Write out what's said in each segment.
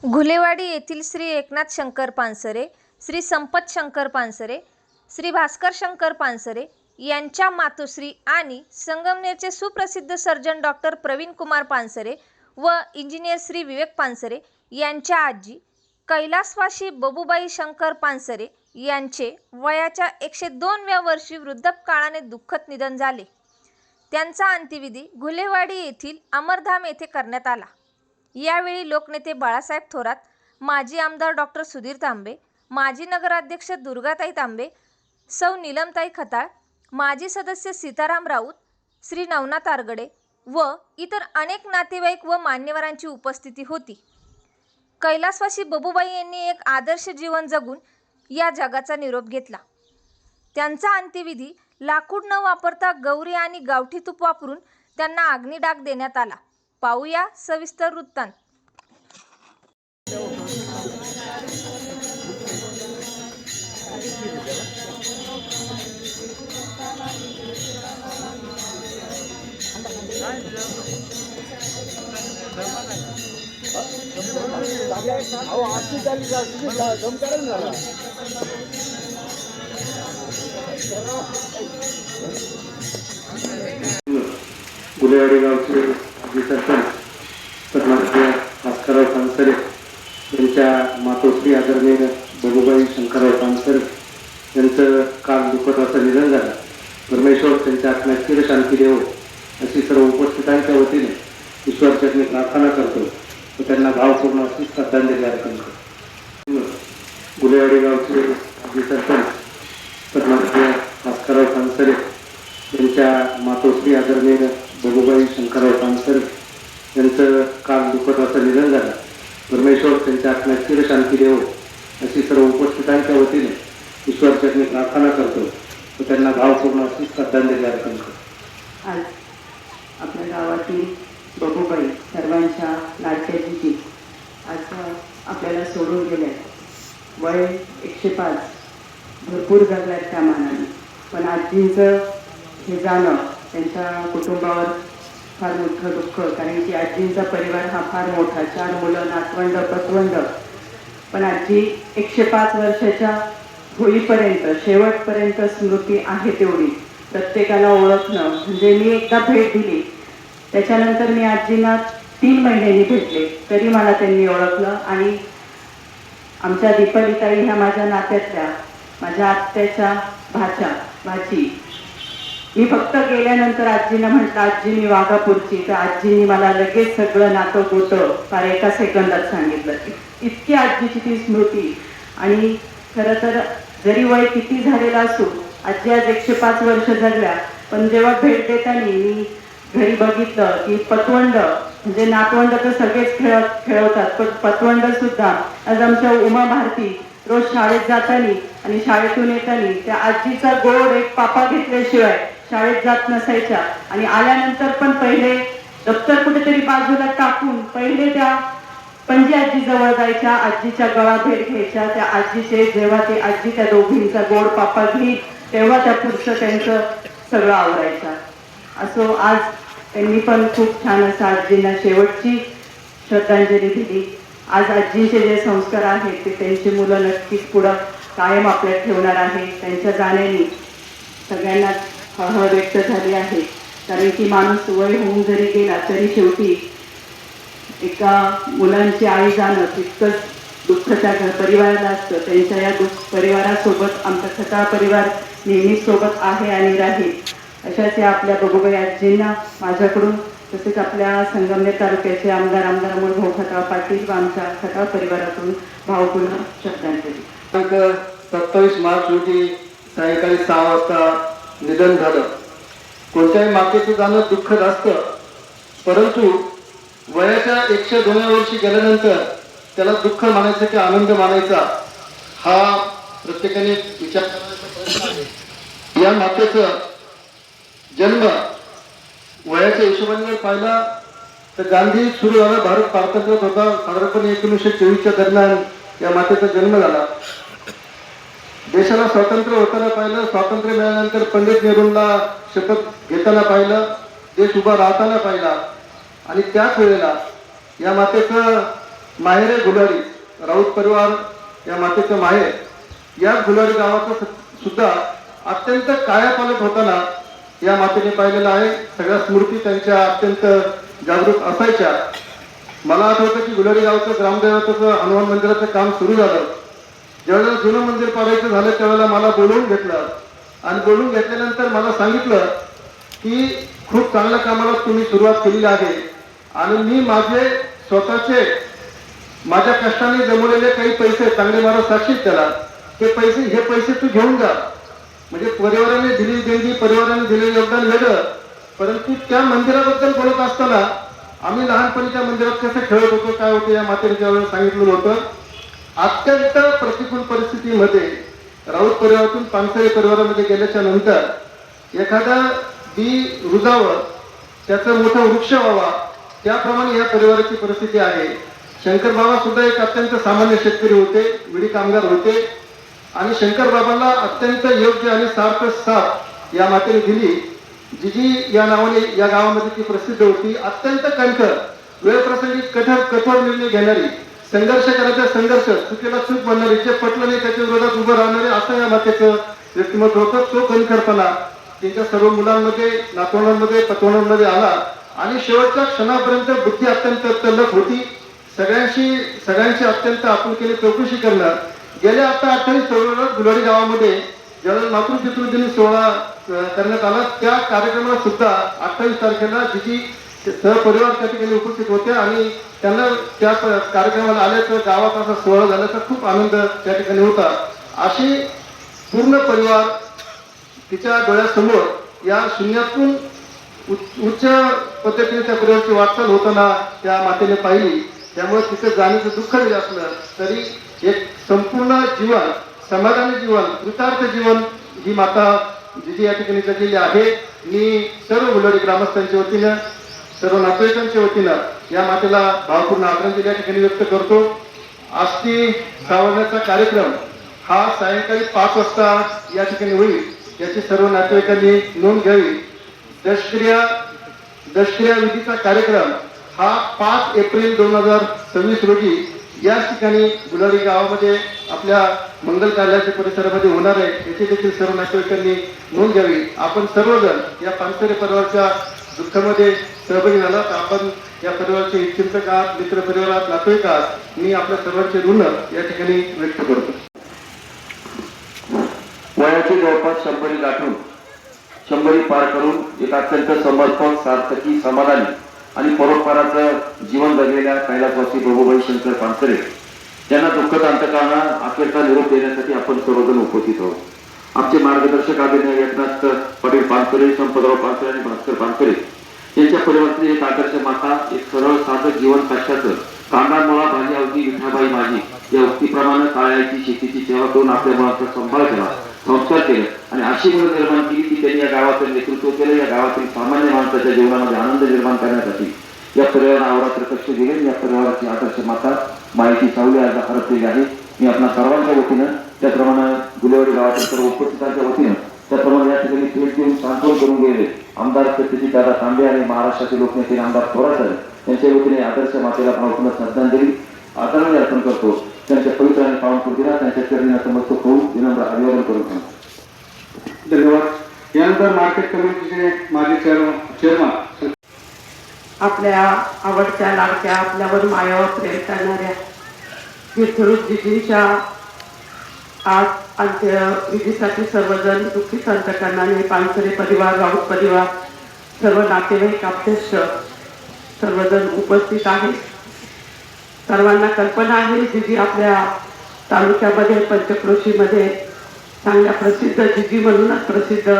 घुलेवाडी येथील श्री एकनाथ शंकर पानसरे, श्री संपत शंकर पानसरे, श्री भास्कर शंकर पानसरे यांच्या मातोश्री आणि संगमनेरचे सुप्रसिद्ध सर्जन डॉक्टर प्रवीण कुमार पानसरे व इंजिनियर श्री विवेक पानसरे यांच्या आजी कैलासवासी बबूबाई शंकर पानसरे यांचे वयाच्या 102व्या वर्षी वृद्धापकाळाने दुःखद निधन झाले. त्यांचा अंत्यविधी घुलेवाडी येथील अमरधाम येथे करण्यात आला. यावेळी लोकनेते बाळासाहेब थोरात, माजी आमदार डॉक्टर सुधीर तांबे, माजी नगराध्यक्ष दुर्गाताई तांबे, सौ नीलमताई खताळ, माजी सदस्य सीताराम राऊत, श्री नवनाथ आरगडे व इतर अनेक नातेवाईक व मान्यवरांची उपस्थिती होती. कैलासवासी बबूबाई यांनी एक आदर्श जीवन जगून या जगाचा निरोप घेतला. त्यांचा अंत्यविधी लाकूड न वापरता गौरी आणि गावठी तूप वापरून त्यांना अग्निडाग देण्यात आला. पाहूया सविस्तर वृत्तांत. घुलेवाडी गावचे माजी सरपंच सन्माननीय भास्करराव पानसरे यांच्या मातोश्री आदरणीय बबूबाई शंकरराव पानसरे यांचं काल दुःखद असं निधन झालं. परमेश्वर त्यांच्या आत्म्यात चिरशांती देवो अशी सर्व उपस्थितांच्या वतीने ईश्वरचरणी प्रार्थना करतो व त्यांना भावपूर्ण अशी श्रद्धांजली अर्पण करतो. घुलेवाडी गावचे माजी सरपंच सन्माननीय भास्करराव पानसरे यांच्या मातोश्री आदरणीय बबूबाई शंकरराव पानसरे यांचं काल दुःखद असं निधन झालं. परमेश्वर त्यांच्या आत्म्यात चिरशांती देवो अशी सर्व उपस्थितांच्या वतीने ईश्वरचरणी प्रार्थना करतो व त्यांना भावपूर्ण अशी श्रद्धांजली अर्पण करतो. आज आपल्या गावातील बबूबाई सर्वांच्या लाडक्या जिजी आज आपल्याला सोडून गेल्या. वय 105, भरपूर जगल्यात त्या मानाने, पण आजींचं हे जाणं त्यांच्या कुटुंबावर फार मोठं दुःख, कारण की आजींचा परिवार हा फार मोठा, 4 मुलं, नातवंड, पतवंड. पण आजी 105 वर्षाच्या होईपर्यंत, शेवटपर्यंत स्मृती आहे तेवढी प्रत्येकाला ओळखणं. म्हणजे मी एकदा भेट दिली, त्याच्यानंतर मी आजींना 3 महिन्यांनी भेटले तरी मला त्यांनी ओळखलं. आणि आमच्या दीपालीताई ह्या माझ्या नात्यातल्या, माझ्या आत्याच्या भाची. मी फक्त गेल्यानंतर आजींना म्हटलं, आजी मी वाघापूरची, तर आजींनी मला लगेच सगळं नातं गोतं फार एका सेकंदात सांगितलं. इतकी आजीची ती स्मृती. आणि खरं तर जरी वय किती झालेलं असो, आजी आज 105 वर्ष जगल्या. पण जेव्हा भेट देताना मी घरी बघितलं की पतवंड, म्हणजे नातवंड तर सगळेच खेळवतात, पण पतवंड सुद्धा आज आमच्या उमा भारती रोज शाळेत जाताना आणि शाळेतून येताना त्या आजीचा गोड एक पापा घेतल्याशिवाय शाळेत जात नसायच्या. आणि आल्यानंतर पण पहिले दप्तर कुठेतरी बाजूला टाकून पहिले त्या पणजी आजी जवळ जायच्या, आजीच्या गळा भेट घ्यायच्या. त्या आजीचे जेव्हा ते आजी त्या दोघींचा गोड पापा घेईल तेव्हा त्या पुढचं त्यांचं सगळं आवरायच्या. असो आज त्यांनी पण खूप छान असं आजींना शेवटची श्रद्धांजली दिली. आज आजीचे जे संस्कार आहेत ते त्यांची मुलं नक्कीच पुढं कायम आपल्यात ठेवणार आहे. त्यांच्या जाण्याने सगळ्यांना हळहळ व्यक्त झाली आहे, कारण की माणूस वय होऊन जरी गेला तरी शेवटी एका मुलांची आई जाणं तितकंच दुःख त्या परिवाराला असतं. त्यांच्या या परिवारासोबत आमचा खताळ परिवार नेहमीच सोबत आहे आणि राहील. अशाच या आपल्या बबूबाई आजींना माझ्याकडून, तसेच आपल्या संगमनेर तालुक्याचे आमदार अमोल भाऊ खताळ पाटील व आमच्या खताळ परिवाराकडून भावपूर्ण श्रद्धांजली. 27 मार्च रोजी सायंकाळी 6 वाजता निधन झालं. कोणत्याही मातेचं जाणं दुःखद असतं, परंतु वयाच्या 102व्या वर्षी गेल्यानंतर त्याला दुःख मानायचं की आनंद मानायचा हा प्रत्येकाने विचार करायचा. या मातेचं जन्म वयाच्या हिशोबाने पाहिला तर गांधी सुरू झाला, भारत स्वातंत्र्यात होता, साधारणपणे 1924च्या दरम्यान या मातेचा जन्म झाला. देशाला स्वातंत्र्य होताना पाहिलं, स्वातंत्र्य मिळाल्यानंतर पंडित नेहरूंना शपथ घेताना पाहिलं, देश उभा राहताना पाहिला. आणि त्याच वेळेला या मातेचं माहेर आहे गुलाडी, राऊत परिवार या मातेचं माहेर. या गुलाडी गावाचं सुद्धा अत्यंत कायापालट होताना या मातेने पाहिलेलं आहे. सगळ्या स्मृती त्यांच्या अत्यंत जागृत असायच्या. मला आठवतं की गुलाडी गावचं ग्रामदेवताचं हनुमान मंदिराचं काम सुरू झालं. ज्यावेळेला जुनं मंदिर पाडायचं झालं त्यावेळेला मला बोलवून घेतलं आणि बोलवून घेतल्यानंतर मला सांगितलं की खूप चांगल्या कामाला तुम्ही सुरुवात केलेली आहे आणि मी माझे स्वतःचे माझ्या कष्टाने जमवलेले काही पैसे, चांगले मला साक्षीत त्याला, हे पैसे तू घेऊन जा. म्हणजे परिवाराने दिलेली देणगी, परिवाराने दिलेले योगदान वेगळं, परंतु त्या मंदिराबद्दल बोलत असताना आम्ही लहानपणी त्या मंदिरात कसं खेळत होतो, काय होतं, या मातेने ज्यावेळेला सांगितलं होतं. अत्यंत प्रतिकूल परिस्थितीमध्ये राऊत परिवारातून पानसरे परिवारामध्ये गेल्याच्या नंतर एखादा बी रुजावं, त्याचं मोठं वृक्ष व्हावा, त्याप्रमाणे या परिवाराची परिस्थिती आहे. शंकर बाबा सुद्धा एक अत्यंत सामान्य शेतकरी होते, विडी कामगार होते आणि शंकर बाबांना अत्यंत योग्य आणि सार्थ साथ या मातेने दिली. जिजी या नावाने या गावामध्ये ती प्रसिद्ध होती. अत्यंत कणखर, वेळप्रसंगी कठोर निर्णय घेणारी, संघर्ष करायचा संघर्ष, चुकीला चूक बनणारी, जे पटलं नाही त्याच्या विरोधात उभं राहणारे, असं या मातेचं व्यक्तिमत्व होतं. तो कणखरपणा त्यांच्या सर्व मुलांमध्ये, नातवंडांमध्ये, पतवंडांमध्ये आला आणि शेवटच्या क्षणापर्यंत बुद्धी अत्यंत तल्लख होती. सगळ्यांची अत्यंत आपुलकीने चौकशी करणं. गेल्या आता 28 फेब्रुवारीला गुलाडी गावामध्ये ज्यावेळेला मातृपितृदिनी सोहळा करण्यात आला, त्या कार्यक्रमाला सुद्धा 28 तारखेला जिजी सहपरिवार त्या ठिकाणी उपस्थित होते आणि त्यांना त्या कार्यक्रमाला आल्याचं, गावात असा सोहळा झाल्याचा खूप आनंद त्या ठिकाणी होता. अशी पूर्ण परिवार तिच्या डोळ्यासमोर या शून्यातून उच्च पद्धतीने त्या परिवाराची वाटचाल होताना त्या मातेने पाहिली. त्यामुळे तिचं जाण्याचं दुःख जरी असलं तरी एक संपूर्ण जीवन, समाधानी जीवन, कृतार्थ जीवन ही माता जिजी या ठिकाणी जगलेली आहे. मी सर्व गुलाडी ग्रामस्थांच्या वतीनं, सर्व नातेवाईकांच्या वतीनं या मातेला भावपूर्ण आदरांजली या ठिकाणी व्यक्त करतो. आष्टी सावरण्याचा कार्यक्रम हा सायंकाळी 5 वाजता या ठिकाणी होईल, याची सर्व नातेवाईकांनी नोंद घ्यावी. दशक्रिया विधीचा कार्यक्रम हा 5 एप्रिल 2026 रोजी या ठिकाणी गुलाडी गावामध्ये आपल्या मंगल कार्यालयाच्या परिसरामध्ये होणार आहे. याची देखील सर्व नातेवाईकांनी नोंद घ्यावी. आपण सर्वजण या पानसरे परिवाराच्या दुःखामध्ये सहभागी झालात. आपण या परिवाराचे हितचिंतक आहात, मित्र परिवारात, नातेवाईक आहात. मी आपल्या सर्वांचे ऋण या ठिकाणी व्यक्त करतो. वयाची जवळपास 100 गाठून 100 पार करून एक अत्यंत समर्पक, सार्थकी, समाधानी आणि परोपकाराचं जीवन जगलेल्या कैलासवासी बबूबाई शंकर पानसरे यांना दुःखद अंतकाळाला अखेरचा निरोप देण्यासाठी आपण सर्वजण उपस्थित आहोत. आमचे मार्गदर्शक आदरणीय एकनाथ पाटील पानसरे, संपतराव पानसरे आणि भास्कर पानसरे यांच्या परिवारातील एक आदर्श माता, एक सरळ साधं जीवन कष्टाचं, कांदा मुळा भाजी अवधी विठाबाई माझी या उक्तीप्रमाणे काळ्याची शेतीची सेवा करून आपल्या मुलाचा सांभाळ केला, संस्कार केले आणि अशी मुलं निर्माण केली की त्यांनी या गावाचं नेतृत्व केलं. या गावातील सामान्य माणसाच्या जीवनामध्ये आनंद निर्माण करण्यासाठी या परिवाराला अवरात्र कष्ट दिले. या परिवाराची आदर्श माता माहिती सावली आज हरपलेली आहे. मी आपल्या सर्वांच्या वतीनं, त्याप्रमाणे गुलेवाडी गावातील सर्व उपस्थितांच्या वतीनं, त्याप्रमाणे या ठिकाणी भेट देऊन सांत्वन करून गेले आमदार सत्यजित दादा तांबे आणि महाराष्ट्राचे लोकनेते आमदार थोरात त्यांच्या वतीने आदर्श मातेला भावपूर्ण श्रद्धांजली आदरांजली अर्पण करतो. त्यांच्या पवित्र आणि पावन कृतीला त्यांच्या चरणी नतमस्तक होऊन विनम्र अभिवादन करून सांगतो. धन्यवाद. यानंतर मार्केट कमिटीचे माजी चेअरमन आपल्या आवडत्या, लाडक्या, आपल्यावर मायावर प्रेम करणाऱ्या जिजींच्या आज अंत्यविधीसाठी सर्वजण दुःखी संतकरणाने पानसरे परिवार, राऊत परिवार, सर्व नातेवाईक, आप्तेष्ट सर्वजण उपस्थित आहेत. सर्वांना कल्पना आहे जिजी आपल्या तालुक्यामध्ये, पंचक्रोशीमध्ये चांगल्या प्रसिद्ध, जिजी म्हणूनच प्रसिद्ध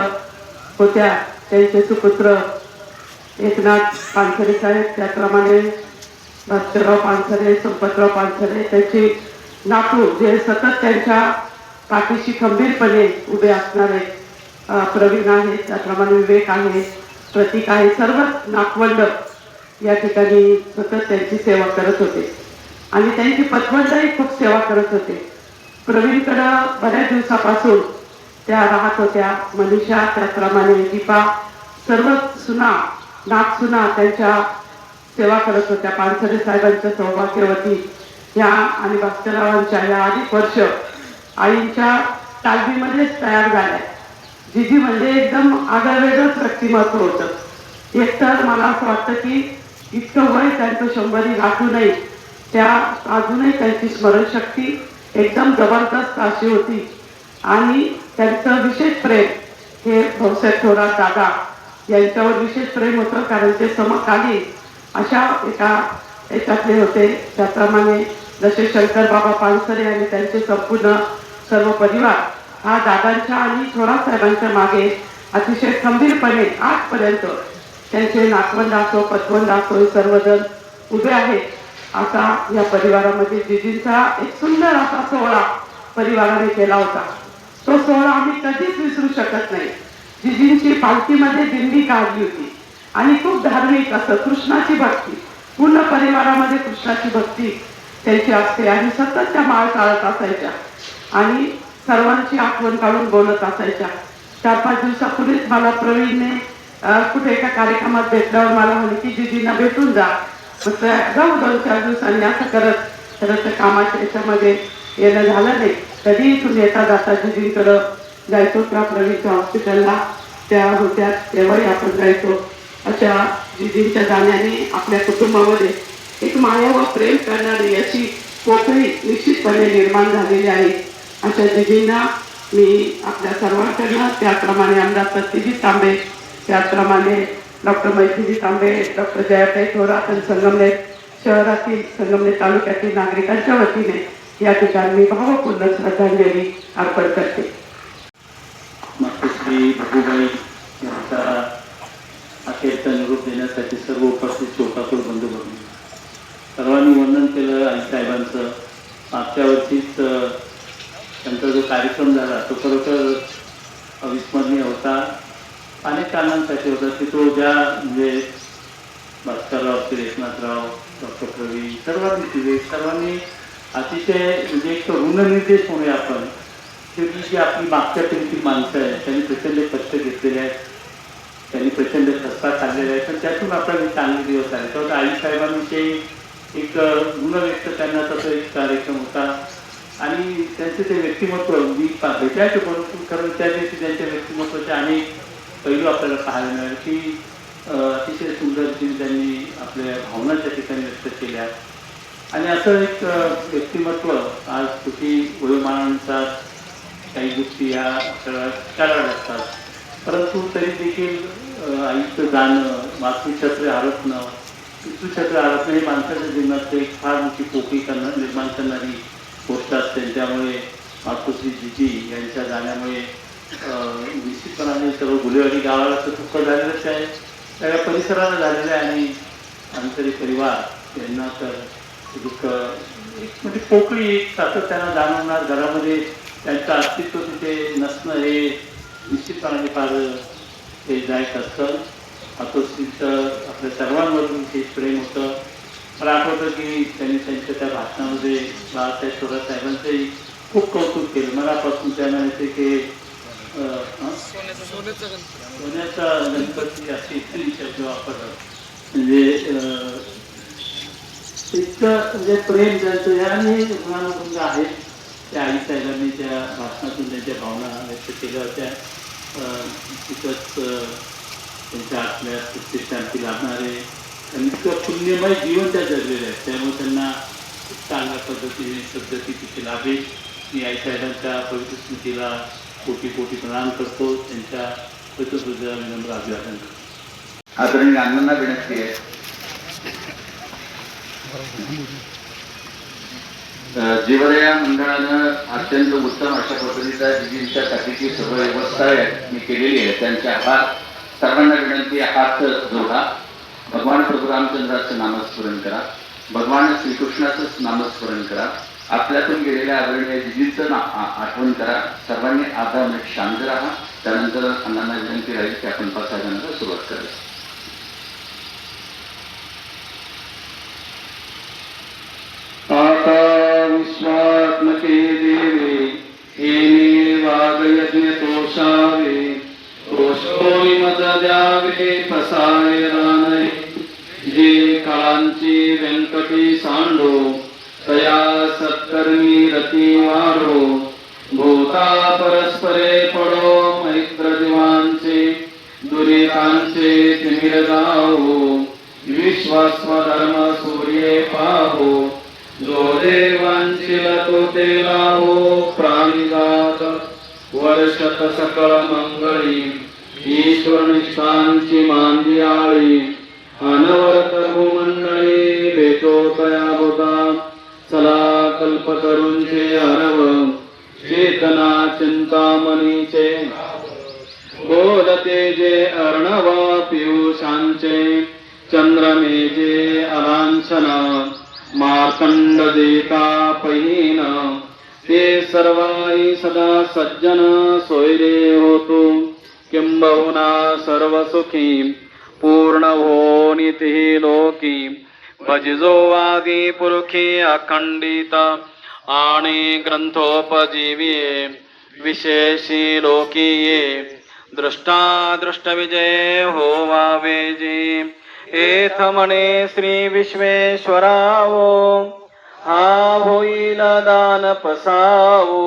होत्या. त्यांचे सुपुत्र एकनाथ पानसरे साहेब, त्याप्रमाणे भास्करराव पानसरे, संपतराव पानसरे, त्याची नातू जे सतत त्यांच्या पाठीशी खंबीरपणे उभे असणारे प्रवीण आहे, त्याप्रमाणे विवेक आहे, प्रतीक आहे, सर्व नातवंड या ठिकाणी सतत त्यांची सेवा करत होते आणि त्यांची पतवंडही खूप सेवा करत होते. प्रवीणकडं बऱ्याच दिवसापासून त्या राहत होत्या. मनीषा, त्याप्रमाणे दीपा, सर्व सुना, नागसुना त्यांच्या सेवा करत होत्या. पानसरे साहेबांच्या सौभाग्यवती ह्या आणि भास्कररावांच्या या अनेक वर्ष आईंच्या तालमीमध्येच तयार झाल्या. जिजी म्हणजे एकदम आगळंवेगळंच व्यक्तिमत्व होतं. एकतर मला असं वाटतं की इतकं वय त्यांचं 100 गाठू नये, त्या अजूनही त्यांची स्मरणशक्ती एकदम जबरदस्त अशी होती. आणि त्यांचं विशेष प्रेम हे भाऊसाहेब थोरात दादा यांच्यावर विशेष प्रेम होतं, कारण ते समकालीन अशा एका याच्यातले होते. त्याप्रमाणे जसे शंकर बाबा पानसरे आणि त्यांचे संपूर्ण सर्व परिवार हा दादांच्या आणि थोरात साहेबांच्या मागे अतिशय खंबीरपणे आजपर्यंत त्यांचे नातवंड असो पतवंड असो हे सर्वजण उभे आहेत. असा या परिवारामध्ये जिजींचा एक सुंदर असा सोहळा परिवाराने केला होता. तो सोहळा आम्ही कधीच विसरू शकत नाही. जिजींची पालखीमध्ये दिंडी काढली होती आणि खूप धार्मिक असं कृष्णाची भक्ती, पूर्ण परिवारामध्ये कृष्णाची भक्ती त्यांची असते आणि सतत त्या माळ चालत असायच्या आणि सर्वांची आठवण काढून बोलत असायच्या. 4-5 दिवसापूर्वीच मला प्रवीणने कुठे एका कार्यक्रमात भेटल्यावर मला म्हणे की जिजींना भेटून जा. म्हटलं जाऊ 2-4 दिवसांनी. असं करत खरं तर कामाच्या याच्यामध्ये येणं झालं नाही. कधी इथून येता जाता जिजींकडं जायचो त्या प्रवीणच्या हॉस्पिटलला त्या होत्या तेव्हाही आपण जायचो. अशा जिजींच्या जाण्याने आपल्या कुटुंबामध्ये एक माया व प्रेम करणारी अशी पोकळी निश्चितपणे निर्माण झालेली आहे. अशा जिजींना मी आपल्या सर्वांकडनं, त्याप्रमाणे आमदार सत्यजित तांबे, त्याचप्रमाणे डॉक्टर मैथिली तांबे, डॉक्टर जयाताई थोरात आणि संगमनेर शहरातील संगमनेर तालुक्यातील नागरिकांच्या वतीने या ठिकाणी मी भावपूर्ण श्रद्धांजली अर्पण करते. मातोश्री बबूबाई यांचा अखेरचा निरोप देण्यासाठी सर्व उपस्थित शोकाकुल बंधू भगिनी सर्वांनी वंदन केलं. आईसाहेबांचं मागच्या वर्षीच त्यांचा जो कार्यक्रम झाला तो खरोखर अविस्मरणीय होता. अनेक कारणांसाठी होता की तो ज्या म्हणजे भास्करराव, श्री एकनाथराव, डॉक्टर प्रवीण सर्वांनी अतिशय म्हणजे एक ऋणनिर्देश म्हणूया आपण की जी आपली मागच्या पिढीतील माणसं आहेत त्यांनी प्रचंड कष्ट घेतलेले आहेत, त्यांनी प्रचंड खस्ता खाल्लेला आहे, तर त्यातून आपल्याला चांगले दिवस आले. तर आईसाहेबांविषयी एक ऋण व्यक्त करण्याचा तो एक कार्यक्रम होता आणि त्यांचे ते व्यक्तिमत्व मी भेटायचं परंतु खरं त्या दिवशी त्यांच्या व्यक्तिमत्वाचे अनेक पैलू आपल्याला पाहायला मिळाले की अतिशय सुंदर त्यांनी आपल्या भावना त्या ठिकाणी व्यक्त केल्या. आणि असं एक व्यक्तिमत्व आज कुठे वयोमानानुसार काही गोष्टी या आपल्याला कराव्या लागतात, परंतु तरी देखील आईचं जाणं, मातृछत्र हरपणं, पितृछत्र हरपणं ही माणसाच्या जीवनात एक फार मोठी पोकळी निर्माण करणारी गोष्ट असते. त्यामुळे मातोश्री जिजी यांच्या जाण्यामुळे निश्चितपणाने सर्व गुलेवाडी गावाला तर दुःख झालेलंच आहे, सगळ्या परिसराला झालेलं आहे आणि अंतरी परिवार यांना तर दुःख एक म्हणजे पोकळी एक सातत्यानं जाणवणार. घरामध्ये त्यांचं अस्तित्व तिथे नसणं हे निश्चितपणाने फार हेदायक असतं. मातोश्रीचं आपल्या सर्वांवरून विशेष प्रेम होतं. मला आठवतं की त्यांनी त्यांच्या त्या भाषणामध्ये बाळासाहेब थोरात साहेबांचंही खूप कौतुक केलं. मनापासून त्या म्हणायचे की सोन्याचा गणपती असे इतके शब्द वापरतात. म्हणजे इतकं म्हणजे प्रेम त्यांचं याने ऋणानुबंध आहेत. त्या आईसाहेबांनी त्या भाषणातून त्यांच्या भावना व्यक्त केल्या होत्या. तिथंच त्यांच्या आत्म्या सुट्टी शांती लाभणारे इतकं पुण्यमय जीवन त्या जगलेले आहेत. त्यामुळे त्यांना चांगल्या पद्धती तिथे लाभेल. मी आईसाहेबांच्या पवित्र स्मृतीला कोटी कोटी प्रणाम करतो. त्यांच्या कृतज्ञतेला विनम्र अभिवादन करतो. आदरणीय अण्णांना विनंती आहे. जीवदया मंडळानं अत्यंत उत्तम अशा पद्धतीचा जिजींच्यासाठीची सर्व व्यवस्था मी केलेली आहे. त्यांच्या हात सर्वांना विनंती आहे, हात जोडा. भगवान प्रभू रामचंद्राचं नामस्मरण करा, भगवान श्रीकृष्णाचं नामस्मरण करा, आपल्यातून गेलेल्या आदरणीय जिजींचं आठवण करा. सर्वांनी आता शांत राहा. त्यानंतर अण्णांना विनंती राहील की आपण प्रसादांना सुरुवात करूया. आता विश्वात्मके देवे येणे वागयज्ञ तोषावे, तोषोई मत द्यावे पसारे रानय. जे काळांची व्यंकटी सांडो तया सत्कर्मी रती वाढो भूता परस्परे पडो मैत्र जीवांचे दुरितांचे तिमिर जाओ विश्वास्वधर्म सूर्ये पाहो जो देवांची तो ते लाहो प्राणिजात वर्षत सकळ मंगळी ईश्वर निष्ठांची मांदियाळी अनवरत भूमंडळी भेटो तया होता चला कल्पतरूंचे अरव चेतना चिंतामणीचे बोलते जे अर्णवा पियुषांचे चंद्रमेजे अलांछना मार्कंड देता पहिन ते सर्वाई सदा सज्जन सोयरे होतो किंबहुना सर्व सुखी पूर्ण होनी तिही लोकी भजिजो आदी पुरुखी अखंडित आणि ग्रंथोपजीविये विशेषी लोकीये दृष्टा दृष्ट विजय होवावे जी एथ म्हणे श्री विश्वेश्वरावो हा होईल दान पसावो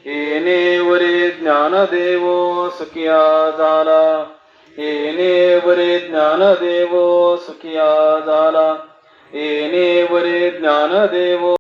येणे वरे ज्ञान देवो सुखिया झाला येणे वरे ज्ञान देवो सुखिया झाला येणे वरे ज्ञान देवो